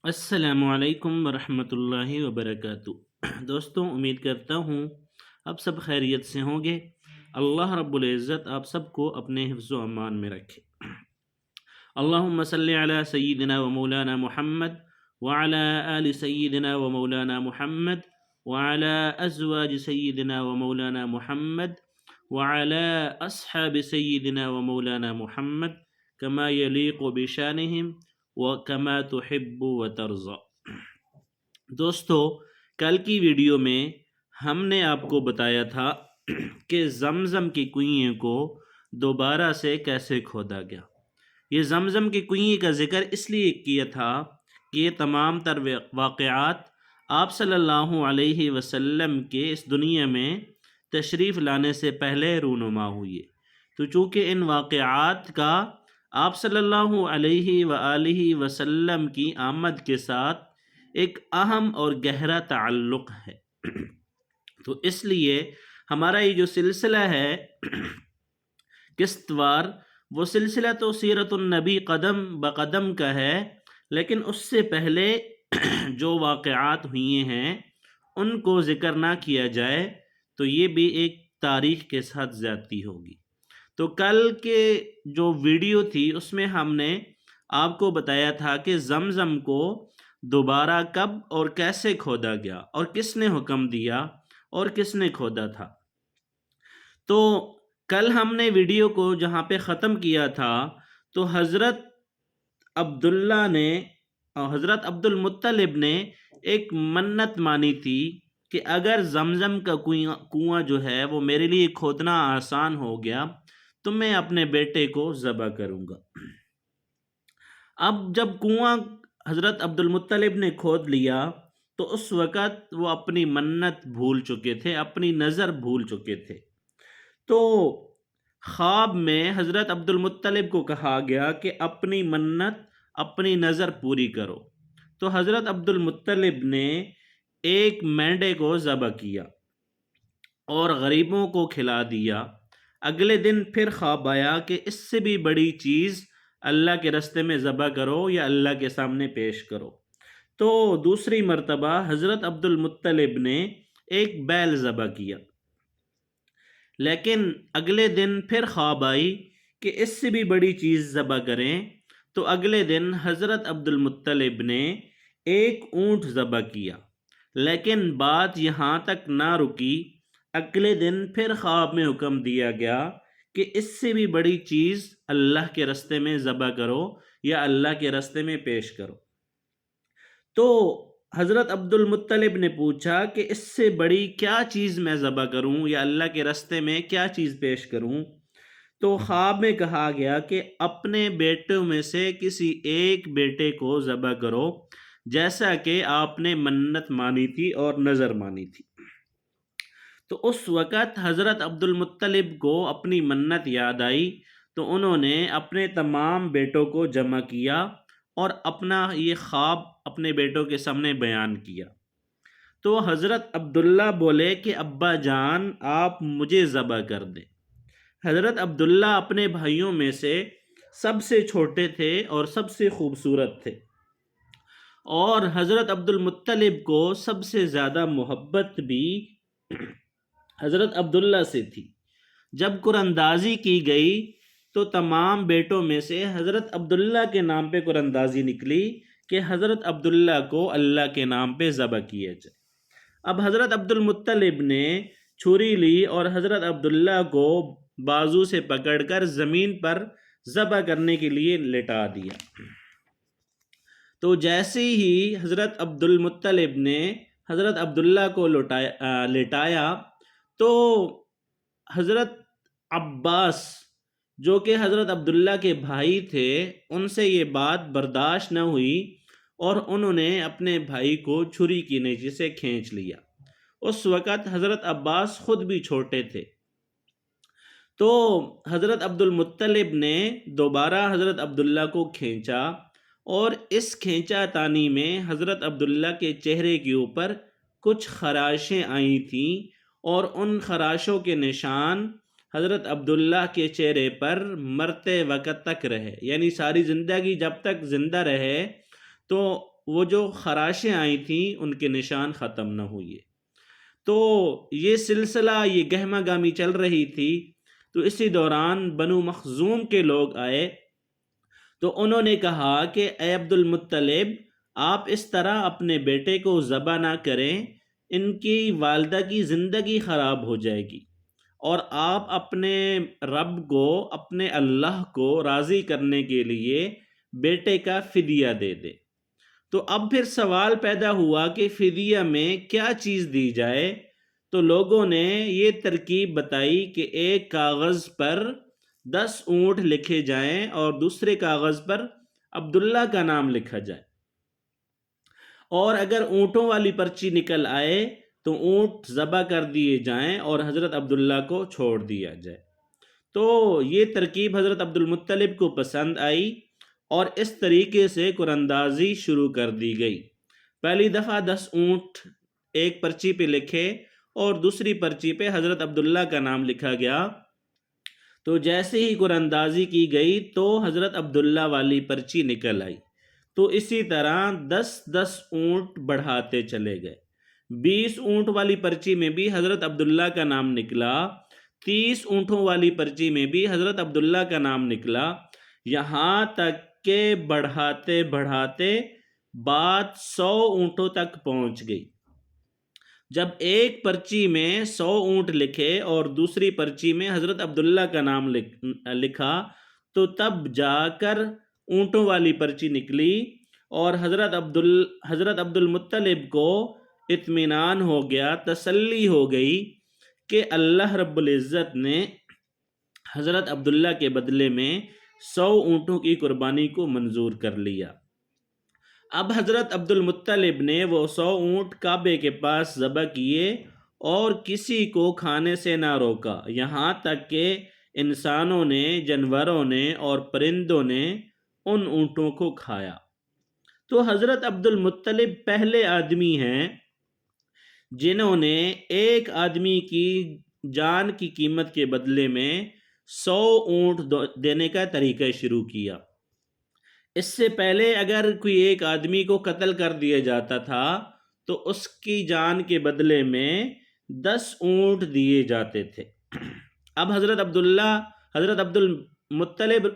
السلام علیکم ورحمۃ اللہ وبرکاتہ۔ دوستوں، امید کرتا ہوں آپ سب خیریت سے ہوں گے۔ اللہ رب العزت آپ سب کو اپنے حفظ و امان میں رکھے۔ اللہم صلی علی سیدنا و مولانا محمد وعلی آل سیدنا و مولانا محمد وعلی ازواج سیدنا و مولانا محمد وعلی اصحاب سیدنا و مولانا محمد کما یلیق بشانہم وَكَمَا تُحِبُّ وَتَرْضَى۔ دوستو، کل کی ویڈیو میں ہم نے آپ کو بتایا تھا کہ زمزم کی کنویں کو دوبارہ سے کیسے کھودا گیا۔ یہ زمزم کی کنویں کا ذکر اس لیے کیا تھا کہ یہ تمام تر واقعات آپ صلی اللہ علیہ وسلم کے اس دنیا میں تشریف لانے سے پہلے رونما ہوئی۔ تو چونکہ ان واقعات کا آپ صلی اللہ علیہ وآلہ وسلم کی آمد کے ساتھ ایک اہم اور گہرا تعلق ہے، تو اس لیے ہمارا یہ جو سلسلہ ہے قسط وار، وہ سلسلہ تو سیرت النبی قدم بقدم کا ہے، لیکن اس سے پہلے جو واقعات ہوئے ہیں ان کو ذکر نہ کیا جائے تو یہ بھی ایک تاریخ کے ساتھ زیادتی ہوگی۔ تو کل کے جو ویڈیو تھی اس میں ہم نے آپ کو بتایا تھا کہ زمزم کو دوبارہ کب اور کیسے کھودا گیا اور کس نے حکم دیا اور کس نے کھودا تھا۔ تو کل ہم نے ویڈیو کو جہاں پہ ختم کیا تھا تو حضرت عبد المطلب نے ایک منت مانی تھی کہ اگر زمزم کا کنواں جو ہے وہ میرے لیے کھودنا آسان ہو گیا تو میں اپنے بیٹے کو ذبح کروں گا۔ اب جب کنواں حضرت عبد المطلب نے کھود لیا تو اس وقت وہ اپنی منت بھول چکے تھے، اپنی نظر بھول چکے تھے۔ تو خواب میں حضرت عبد المطلب کو کہا گیا کہ اپنی منت، اپنی نظر پوری کرو۔ تو حضرت عبد المطلب نے ایک مینڈے کو ذبح کیا اور غریبوں کو کھلا دیا۔ اگلے دن پھر خواب آیا کہ اس سے بھی بڑی چیز اللہ کے راستے میں ذبح کرو یا اللہ کے سامنے پیش کرو۔ تو دوسری مرتبہ حضرت عبد المطلب نے ایک بیل ذبح کیا، لیکن اگلے دن پھر خواب آئی کہ اس سے بھی بڑی چیز ذبح کریں۔ تو اگلے دن حضرت عبد المطلب نے ایک اونٹ ذبح کیا، لیکن بات یہاں تک نہ رکی۔ اگلے دن پھر خواب میں حکم دیا گیا کہ اس سے بھی بڑی چیز اللہ کے راستے میں ذبح کرو یا اللہ کے راستے میں پیش کرو۔ تو حضرت عبد المطلب نے پوچھا کہ اس سے بڑی کیا چیز میں ذبح کروں یا اللہ کے راستے میں کیا چیز پیش کروں؟ تو خواب میں کہا گیا کہ اپنے بیٹوں میں سے کسی ایک بیٹے کو ذبح کرو، جیسا کہ آپ نے منت مانی تھی اور نظر مانی تھی۔ تو اس وقت حضرت عبد المطلب کو اپنی منت یاد آئی، تو انہوں نے اپنے تمام بیٹوں کو جمع کیا اور اپنا یہ خواب اپنے بیٹوں کے سامنے بیان کیا۔ تو حضرت عبداللہ بولے کہ ابا جان آپ مجھے ذبح کر دیں۔ حضرت عبداللہ اپنے بھائیوں میں سے سب سے چھوٹے تھے اور سب سے خوبصورت تھے، اور حضرت عبد المطلب کو سب سے زیادہ محبت بھی حضرت عبداللہ سے تھی۔ جب قرآن اندازی کی گئی تو تمام بیٹوں میں سے حضرت عبداللہ کے نام پہ قرآن اندازی نکلی کہ حضرت عبداللہ کو اللہ کے نام پہ ذبح کیا جائے۔ اب حضرت عبد المطلب نے چھری لی اور حضرت عبداللہ کو بازو سے پکڑ کر زمین پر ذبح کرنے کے لیے لٹا دیا۔ تو جیسے ہی حضرت عبد المطلب نے حضرت عبداللہ کو لٹایا تو حضرت عباس جو کہ حضرت عبداللہ کے بھائی تھے، ان سے یہ بات برداشت نہ ہوئی اور انہوں نے اپنے بھائی کو چھری کی نیزے سے کھینچ لیا۔ اس وقت حضرت عباس خود بھی چھوٹے تھے۔ تو حضرت عبد المطلب نے دوبارہ حضرت عبداللہ کو کھینچا، اور اس کھینچا تانی میں حضرت عبداللہ کے چہرے کے اوپر کچھ خراشیں آئی تھیں، اور ان خراشوں کے نشان حضرت عبداللہ کے چہرے پر مرتے وقت تک رہے، یعنی ساری زندگی جب تک زندہ رہے تو وہ جو خراشیں آئی تھیں ان کے نشان ختم نہ ہوئے۔ تو یہ سلسلہ، یہ گہما گامی چل رہی تھی، تو اسی دوران بنو مخزوم کے لوگ آئے، تو انہوں نے کہا کہ اے عبد المطلب، آپ اس طرح اپنے بیٹے کو ذبح نہ کریں، ان کی والدہ کی زندگی خراب ہو جائے گی، اور آپ اپنے رب کو، اپنے اللہ کو راضی کرنے کے لیے بیٹے کا فدیہ دے دیں۔ تو اب پھر سوال پیدا ہوا کہ فدیہ میں کیا چیز دی جائے؟ تو لوگوں نے یہ ترکیب بتائی کہ ایک کاغذ پر 10 اونٹ لکھے جائیں اور دوسرے کاغذ پر عبداللہ کا نام لکھا جائے، اور اگر اونٹوں والی پرچی نکل آئے تو اونٹ ذبح کر دیے جائیں اور حضرت عبداللہ کو چھوڑ دیا جائے۔ تو یہ ترکیب حضرت عبد المطلب کو پسند آئی، اور اس طریقے سے قراندازی شروع کر دی گئی۔ پہلی دفعہ 10 اونٹ ایک پرچی پہ لکھے اور دوسری پرچی پہ حضرت عبداللہ کا نام لکھا گیا۔ تو جیسے ہی قراندازی کی گئی تو حضرت عبداللہ والی پرچی نکل آئی۔ تو اسی طرح 10 اونٹ بڑھاتے چلے گئے۔ 20 اونٹ والی پرچی میں بھی حضرت عبداللہ کا نام نکلا، 30 اونٹوں والی پرچی میں بھی حضرت عبداللہ کا نام نکلا، یہاں تک کہ بڑھاتے بڑھاتے بات 100 اونٹوں تک پہنچ گئی۔ جب ایک پرچی میں 100 اونٹ لکھے اور دوسری پرچی میں حضرت عبداللہ کا نام لکھا، تو تب جا کر اونٹوں والی پرچی نکلی، اور حضرت عبد المطلب کو اطمینان ہو گیا، تسلی ہو گئی کہ اللہ رب العزت نے حضرت عبداللہ کے بدلے میں 100 اونٹوں کی قربانی کو منظور کر لیا۔ اب حضرت عبد المطلب نے وہ 100 اونٹ کعبے کے پاس ذبح کیے اور کسی کو کھانے سے نہ روکا، یہاں تک کہ انسانوں نے، جانوروں نے اور پرندوں نے ان اونٹوں کو کھایا۔ تو حضرت عبد المطلب پہلے آدمی ہیں جنہوں نے ایک آدمی کی جان کی قیمت کے بدلے میں 100 اونٹ دینے کا طریقہ شروع کیا۔ اس سے پہلے اگر کوئی ایک آدمی کو قتل کر دیا جاتا تھا تو اس کی جان کے بدلے میں 10 اونٹ دیے جاتے تھے۔ اب حضرت عبد المطلب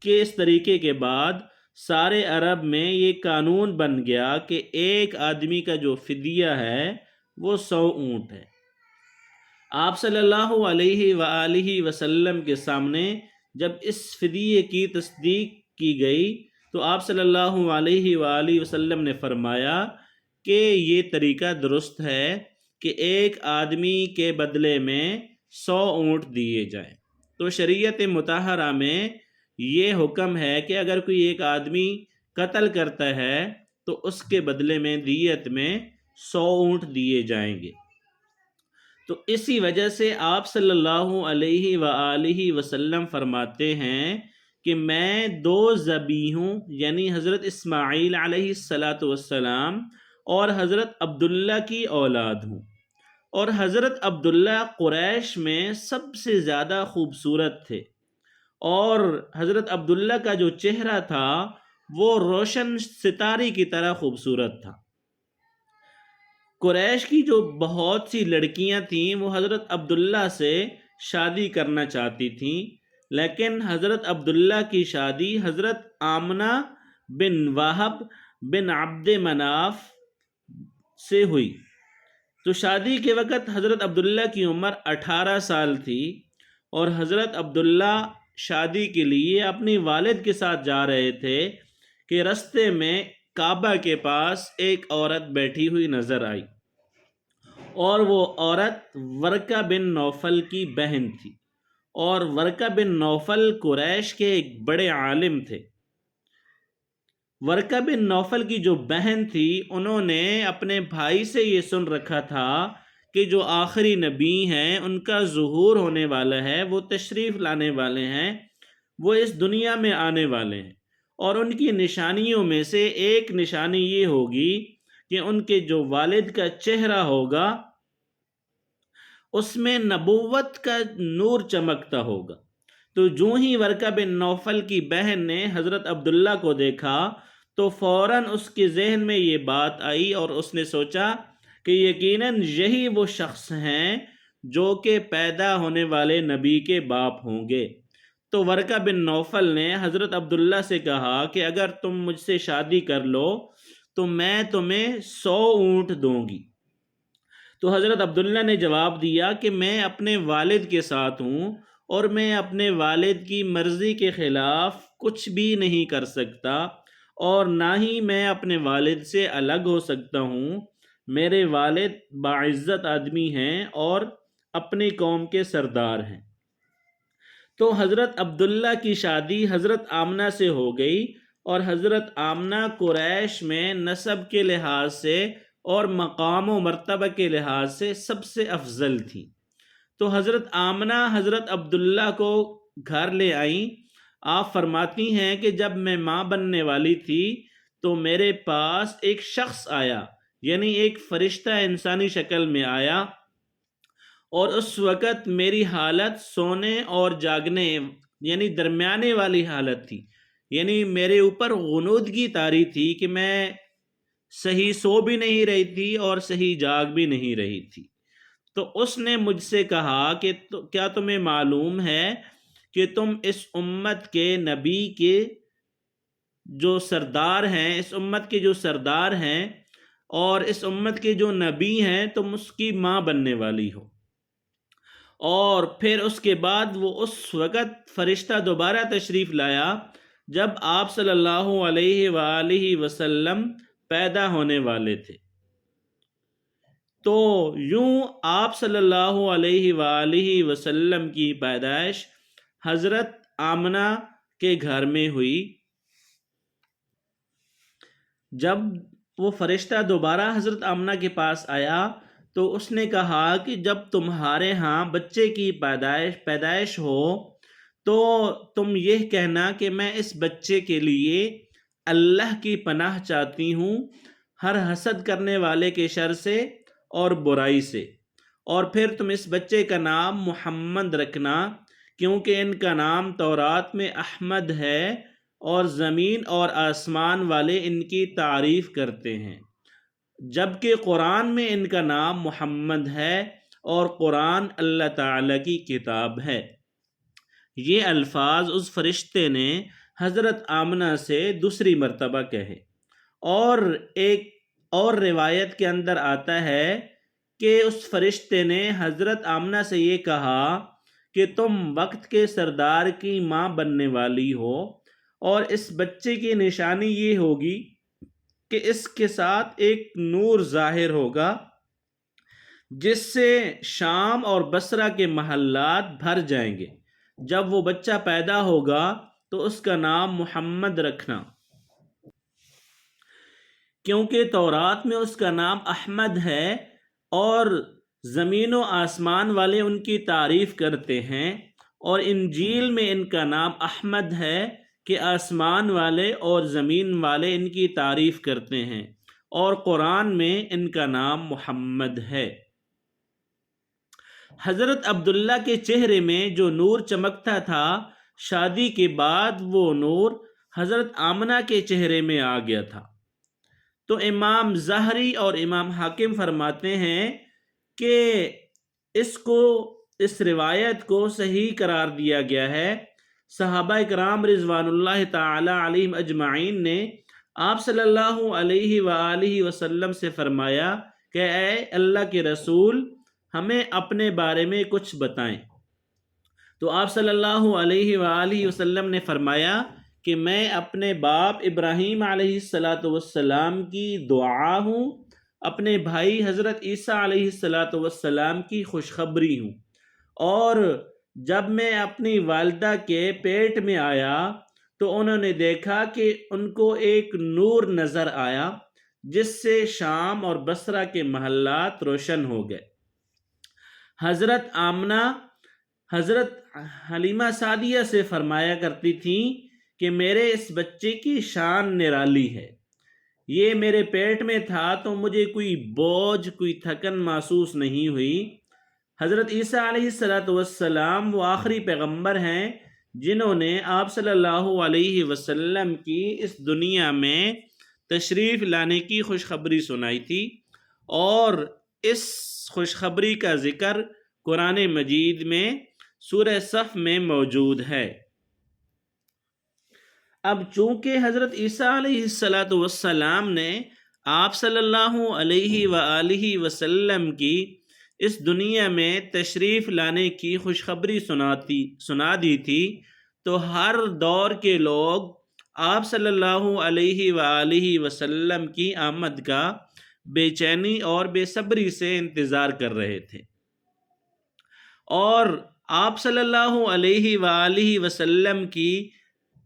کے اس طریقے کے بعد سارے عرب میں یہ قانون بن گیا کہ ایک آدمی کا جو فدیہ ہے وہ 100 اونٹ ہے۔ آپ صلی اللہ علیہ وآلہ وسلم کے سامنے جب اس فدیے کی تصدیق کی گئی تو آپ صلی اللہ علیہ وآلہ وسلم نے فرمایا کہ یہ طریقہ درست ہے کہ ایک آدمی کے بدلے میں 100 اونٹ دیے جائیں۔ تو شریعت مطہرہ میں یہ حکم ہے کہ اگر کوئی ایک آدمی قتل کرتا ہے تو اس کے بدلے میں دیت میں 100 اونٹ دیے جائیں گے۔ تو اسی وجہ سے آپ صلی اللہ علیہ وآلہ وسلم فرماتے ہیں کہ میں 2 ذبیحوں یعنی حضرت اسماعیل علیہ السلام اور حضرت عبداللہ کی اولاد ہوں، اور حضرت عبداللہ قریش میں سب سے زیادہ خوبصورت تھے، اور حضرت عبداللہ کا جو چہرہ تھا وہ روشن ستارے کی طرح خوبصورت تھا۔ قریش کی جو بہت سی لڑکیاں تھیں وہ حضرت عبداللہ سے شادی کرنا چاہتی تھیں، لیکن حضرت عبداللہ کی شادی حضرت آمنہ بن وہب بن عبد مناف سے ہوئی۔ تو شادی کے وقت حضرت عبداللہ کی عمر 18 سال تھی، اور حضرت عبداللہ شادی کے لیے اپنے والد کے ساتھ جا رہے تھے کہ رستے میں کعبہ کے پاس ایک عورت بیٹھی ہوئی نظر آئی، اور وہ عورت ورقہ بن نوفل کی بہن تھی، اور ورقہ بن نوفل قریش کے ایک بڑے عالم تھے۔ ورقہ بن نوفل کی جو بہن تھی انہوں نے اپنے بھائی سے یہ سن رکھا تھا کہ جو آخری نبی ہیں ان کا ظہور ہونے والا ہے، وہ تشریف لانے والے ہیں، وہ اس دنیا میں آنے والے ہیں، اور ان کی نشانیوں میں سے ایک نشانی یہ ہوگی کہ ان کے جو والد کا چہرہ ہوگا اس میں نبوت کا نور چمکتا ہوگا۔ تو جو ہی ورقہ بن نوفل کی بہن نے حضرت عبداللہ کو دیکھا تو فوراً اس کے ذہن میں یہ بات آئی اور اس نے سوچا کہ یقیناً یہی وہ شخص ہیں جو کہ پیدا ہونے والے نبی کے باپ ہوں گے۔ تو ورقہ بن نوفل نے حضرت عبداللہ سے کہا کہ اگر تم مجھ سے شادی کر لو تو میں تمہیں 100 اونٹ دوں گی۔ تو حضرت عبداللہ نے جواب دیا کہ میں اپنے والد کے ساتھ ہوں اور میں اپنے والد کی مرضی کے خلاف کچھ بھی نہیں کر سکتا، اور نہ ہی میں اپنے والد سے الگ ہو سکتا ہوں۔ میرے والد باعزت آدمی ہیں اور اپنی قوم کے سردار ہیں۔ تو حضرت عبداللہ کی شادی حضرت آمنہ سے ہو گئی، اور حضرت آمنہ قریش میں نسب کے لحاظ سے اور مقام و مرتبہ کے لحاظ سے سب سے افضل تھی۔ تو حضرت آمنہ حضرت عبداللہ کو گھر لے آئیں۔ آپ فرماتی ہیں کہ جب میں ماں بننے والی تھی تو میرے پاس ایک شخص آیا، یعنی ایک فرشتہ انسانی شکل میں آیا، اور اس وقت میری حالت سونے اور جاگنے یعنی درمیانے والی حالت تھی، یعنی میرے اوپر غنودگی طاری تھی کہ میں صحیح سو بھی نہیں رہی تھی اور صحیح جاگ بھی نہیں رہی تھی۔ تو اس نے مجھ سے کہا کہ کیا تمہیں معلوم ہے کہ تم اس امت کے نبی کے جو سردار ہیں، اس امت کے جو سردار ہیں اور اس امت کے جو نبی ہیں، تم اس کی ماں بننے والی ہو۔ اور پھر اس کے بعد وہ اس وقت فرشتہ دوبارہ تشریف لایا جب آپ صلی اللہ علیہ وآلہ وسلم پیدا ہونے والے تھے۔ تو یوں آپ صلی اللہ علیہ وآلہ وسلم کی پیدائش حضرت آمنہ کے گھر میں ہوئی۔ جب وہ فرشتہ دوبارہ حضرت آمنہ کے پاس آیا تو اس نے کہا کہ جب تمہارے ہاں بچے کی پیدائش ہو تو تم یہ کہنا کہ میں اس بچے کے لیے اللہ کی پناہ چاہتی ہوں ہر حسد کرنے والے کے شر سے اور برائی سے، اور پھر تم اس بچے کا نام محمد رکھنا، کیونکہ ان کا نام تورات میں احمد ہے اور زمین اور آسمان والے ان کی تعریف کرتے ہیں، جبکہ قرآن میں ان کا نام محمد ہے اور قرآن اللہ تعالیٰ کی کتاب ہے۔ یہ الفاظ اس فرشتے نے حضرت آمنہ سے دوسری مرتبہ کہے، اور ایک اور روایت کے اندر آتا ہے کہ اس فرشتے نے حضرت آمنہ سے یہ کہا کہ تم وقت کے سردار کی ماں بننے والی ہو، اور اس بچے کی نشانی یہ ہوگی کہ اس کے ساتھ ایک نور ظاہر ہوگا جس سے شام اور بصرہ کے محلات بھر جائیں گے۔ جب وہ بچہ پیدا ہوگا تو اس کا نام محمد رکھنا، کیونکہ تورات میں اس کا نام احمد ہے اور زمین و آسمان والے ان کی تعریف کرتے ہیں، اور انجیل میں ان کا نام احمد ہے کہ آسمان والے اور زمین والے ان کی تعریف کرتے ہیں، اور قرآن میں ان کا نام محمد ہے۔ حضرت عبداللہ کے چہرے میں جو نور چمکتا تھا، شادی کے بعد وہ نور حضرت آمنہ کے چہرے میں آ گیا تھا۔ تو امام زہری اور امام حاکم فرماتے ہیں کہ اس روایت کو صحیح قرار دیا گیا ہے۔ صحابہ کرام رضوان اللہ تعالی علیہم اجمعین نے آپ صلی اللہ علیہ وآلہ وسلم سے فرمایا کہ اے اللہ کے رسول، ہمیں اپنے بارے میں کچھ بتائیں۔ تو آپ صلی اللہ علیہ وآلہ وسلم نے فرمایا کہ میں اپنے باپ ابراہیم علیہ السلام کی دعا ہوں، اپنے بھائی حضرت عیسیٰ علیہ السلام کی خوشخبری ہوں، اور جب میں اپنی والدہ کے پیٹ میں آیا تو انہوں نے دیکھا کہ ان کو ایک نور نظر آیا جس سے شام اور بصرہ کے محلات روشن ہو گئے۔ حضرت آمنہ حضرت حلیمہ سعدیہ سے فرمایا کرتی تھیں کہ میرے اس بچے کی شان نرالی ہے، یہ میرے پیٹ میں تھا تو مجھے کوئی بوجھ، کوئی تھکن محسوس نہیں ہوئی۔ حضرت عیسیٰ علیہ السلام وہ آخری پیغمبر ہیں جنہوں نے آپ صلی اللہ علیہ وسلم کی اس دنیا میں تشریف لانے کی خوشخبری سنائی تھی، اور اس خوشخبری کا ذکر قرآن مجید میں سورہ صف میں موجود ہے۔ اب چونکہ حضرت عیسیٰ علیہ السلام نے آپ صلی اللہ علیہ وآلہ وسلم کی اس دنیا میں تشریف لانے کی خوشخبری سنا دی تھی، تو ہر دور کے لوگ آپ صلی اللہ علیہ وآلہ وسلم کی آمد کا بے چینی اور بے صبری سے انتظار کر رہے تھے، اور آپ صلی اللہ علیہ وآلہ وسلم کی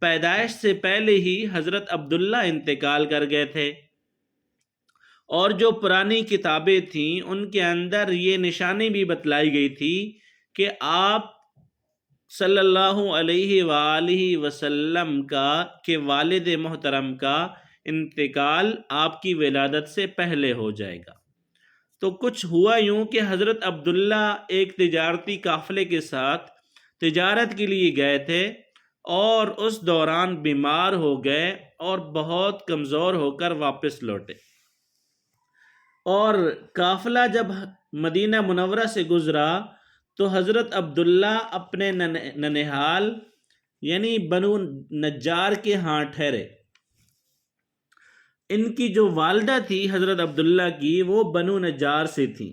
پیدائش سے پہلے ہی حضرت عبداللہ انتقال کر گئے تھے، اور جو پرانی کتابیں تھیں ان کے اندر یہ نشانی بھی بتلائی گئی تھی کہ آپ صلی اللہ علیہ وآلہ وسلم کے والد محترم کا انتقال آپ کی ولادت سے پہلے ہو جائے گا۔ تو کچھ ہوا یوں کہ حضرت عبداللہ ایک تجارتی قافلے کے ساتھ تجارت کے لیے گئے تھے، اور اس دوران بیمار ہو گئے اور بہت کمزور ہو کر واپس لوٹے، اور قافلہ جب مدینہ منورہ سے گزرا تو حضرت عبداللہ اپنے ننہال یعنی بنو نجار کے ہاں ٹھہرے۔ ان کی جو والدہ تھی حضرت عبداللہ کی، وہ بنو نجار سے تھی،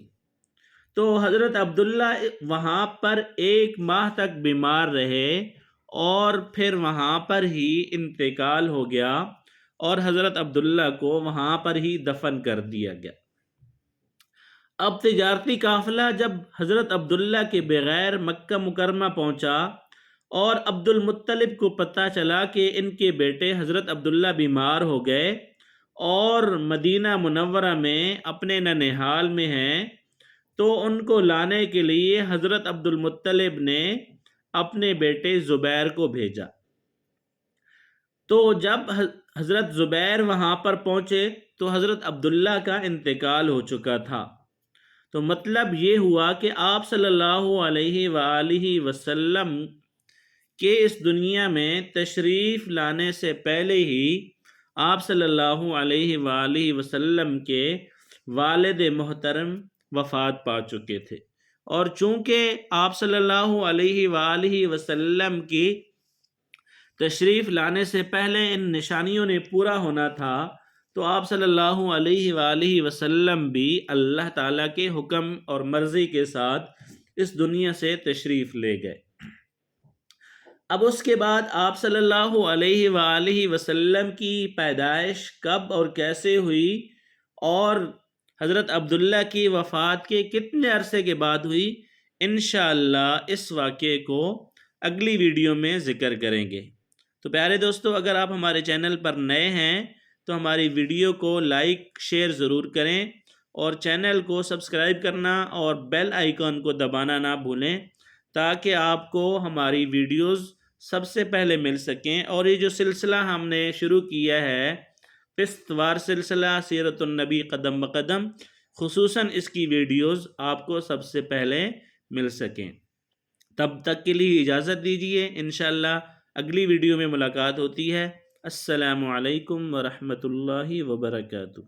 تو حضرت عبداللہ وہاں پر 1 ماہ تک بیمار رہے، اور پھر وہاں پر ہی انتقال ہو گیا، اور حضرت عبداللہ کو وہاں پر ہی دفن کر دیا گیا۔ اب تجارتی قافلہ جب حضرت عبداللہ کے بغیر مکہ مکرمہ پہنچا، اور عبد المطلب کو پتہ چلا کہ ان کے بیٹے حضرت عبداللہ بیمار ہو گئے اور مدینہ منورہ میں اپنے ننہال میں ہیں، تو ان کو لانے کے لیے حضرت عبد المطلب نے اپنے بیٹے زبیر کو بھیجا۔ تو جب حضرت زبیر وہاں پر پہنچے تو حضرت عبداللہ کا انتقال ہو چکا تھا۔ تو مطلب یہ ہوا کہ آپ صلی اللہ علیہ وآلہ وسلم کے اس دنیا میں تشریف لانے سے پہلے ہی آپ صلی اللہ علیہ وآلہ وسلم کے والد محترم وفات پا چکے تھے، اور چونکہ آپ صلی اللہ علیہ وآلہ وسلم کی تشریف لانے سے پہلے ان نشانیوں نے پورا ہونا تھا، تو آپ صلی اللہ علیہ وآلہ وسلم بھی اللہ تعالیٰ کے حکم اور مرضی کے ساتھ اس دنیا سے تشریف لے گئے۔ اب اس کے بعد آپ صلی اللہ علیہ وآلہ وسلم کی پیدائش کب اور کیسے ہوئی، اور حضرت عبداللہ کی وفات کے کتنے عرصے کے بعد ہوئی، انشاءاللہ اس واقعے کو اگلی ویڈیو میں ذکر کریں گے۔ تو پیارے دوستو، اگر آپ ہمارے چینل پر نئے ہیں تو ہماری ویڈیو کو لائک شیئر ضرور کریں، اور چینل کو سبسکرائب کرنا اور بیل آئیکن کو دبانا نہ بھولیں، تاکہ آپ کو ہماری ویڈیوز سب سے پہلے مل سکیں۔ اور یہ جو سلسلہ ہم نے شروع کیا ہے، قسط وار سلسلہ سیرت النبی قدم بقدم، خصوصاً اس کی ویڈیوز آپ کو سب سے پہلے مل سکیں۔ تب تک کے لیے اجازت دیجیے، انشاءاللہ اگلی ویڈیو میں ملاقات ہوتی ہے۔ السلام علیکم ورحمۃ اللہ وبرکاتہ۔